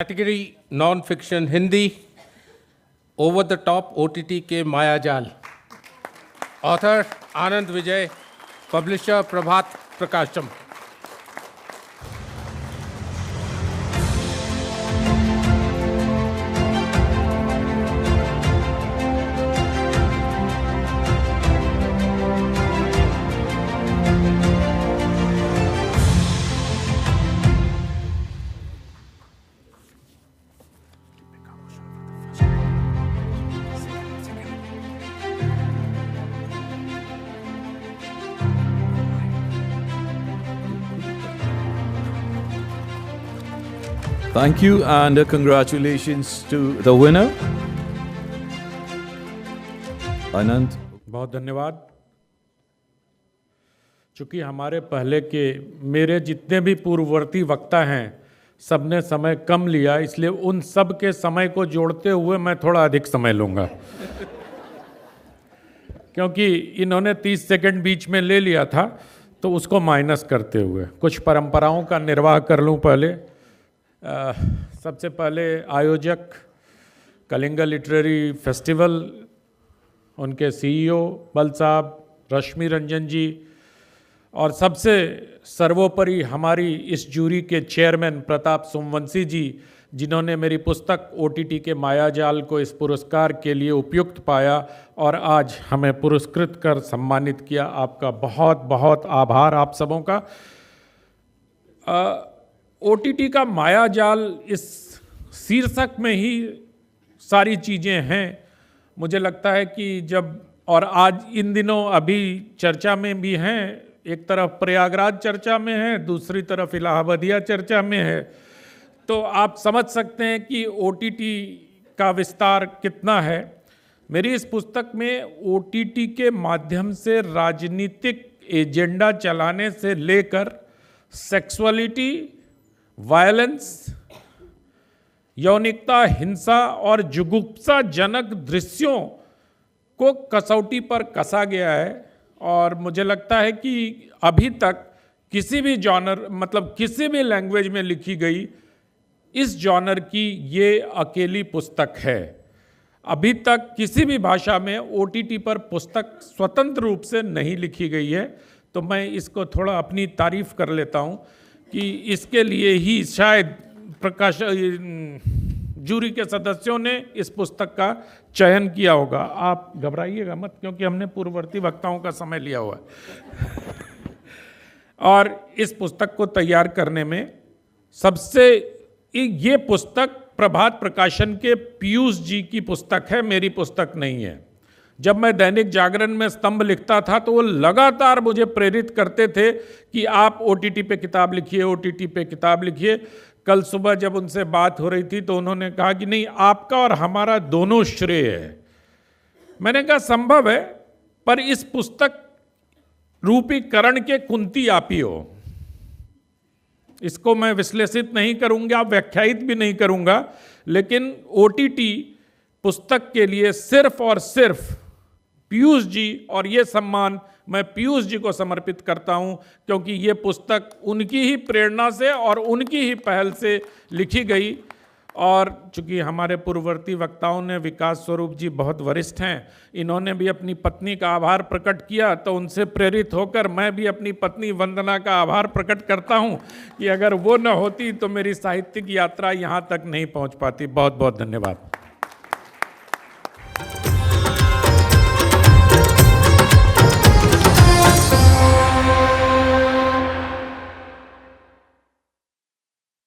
Category non fiction Hindi over the top OTT के मायाजाल। Author Anand Vijay, publisher Prabhat Prakashan. Thank you and congratulations to the winner. Anand. बहुत धन्यवाद। चूंकि हमारे पहले के मेरे जितने भी पूर्ववर्ती वक्ता हैं सबने समय कम लिया, इसलिए उन सब के समय को जोड़ते हुए मैं थोड़ा अधिक समय लूँगा क्योंकि इन्होंने 30 सेकंड बीच में ले लिया था, तो उसको माइनस करते हुए कुछ परंपराओं का निर्वाह कर लूँ। पहले सबसे पहले आयोजक कलिंगा लिटरेरी फेस्टिवल, उनके सीईओ बल साहब, रश्मि रंजन जी, और सबसे सर्वोपरि हमारी इस जूरी के चेयरमैन प्रताप सोमवंशी जी, जिन्होंने मेरी पुस्तक ओटीटी के मायाजाल को इस पुरस्कार के लिए उपयुक्त पाया और आज हमें पुरस्कृत कर सम्मानित किया। आपका बहुत बहुत आभार आप सबों का। ओटीटी का मायाजाल, इस शीर्षक में ही सारी चीज़ें हैं। मुझे लगता है कि जब, और आज इन दिनों अभी चर्चा में भी हैं, एक तरफ प्रयागराज चर्चा में है, दूसरी तरफ इलाहाबादिया चर्चा में है, तो आप समझ सकते हैं कि ओटीटी का विस्तार कितना है। मेरी इस पुस्तक में ओटीटी के माध्यम से राजनीतिक एजेंडा चलाने से लेकर सेक्सुअलिटी, वायलेंस, यौनिकता, हिंसा और जुगुप्साजनक दृश्यों को कसौटी पर कसा गया है। और मुझे लगता है कि अभी तक किसी भी जॉनर, मतलब किसी भी लैंग्वेज में लिखी गई इस जॉनर की ये अकेली पुस्तक है। अभी तक किसी भी भाषा में ओटीटी पर पुस्तक स्वतंत्र रूप से नहीं लिखी गई है। तो मैं इसको थोड़ा अपनी तारीफ कर लेता हूँ कि इसके लिए ही शायद जूरी के सदस्यों ने इस पुस्तक का चयन किया होगा। आप घबराइएगा मत, क्योंकि हमने पूर्ववर्ती वक्ताओं का समय लिया हुआ है और इस पुस्तक को तैयार करने में सबसे, ये पुस्तक प्रभात प्रकाशन के पीयूष जी की पुस्तक है, मेरी पुस्तक नहीं है। जब मैं दैनिक जागरण में स्तंभ लिखता था तो वो लगातार मुझे प्रेरित करते थे कि आप ओटीटी पे किताब लिखिए, ओटीटी पे किताब लिखिए। कल सुबह जब उनसे बात हो रही थी तो उन्होंने कहा कि नहीं, आपका और हमारा दोनों श्रेय है। मैंने कहा संभव है, पर इस पुस्तक रूपीकरण के कुंती आप ही हो। इसको मैं विश्लेषित नहीं करूंगा, व्याख्यायित भी नहीं करूंगा, लेकिन ओटीटी पुस्तक के लिए सिर्फ और सिर्फ पीयूष जी, और ये सम्मान मैं पीयूष जी को समर्पित करता हूं, क्योंकि ये पुस्तक उनकी ही प्रेरणा से और उनकी ही पहल से लिखी गई। और चूंकि हमारे पूर्ववर्ती वक्ताओं ने, विकास स्वरूप जी बहुत वरिष्ठ हैं, इन्होंने भी अपनी पत्नी का आभार प्रकट किया, तो उनसे प्रेरित होकर मैं भी अपनी पत्नी वंदना का आभार प्रकट करता हूं कि अगर वो न होती तो मेरी साहित्यिक यात्रा यहाँ तक नहीं पहुँच पाती। बहुत बहुत धन्यवाद।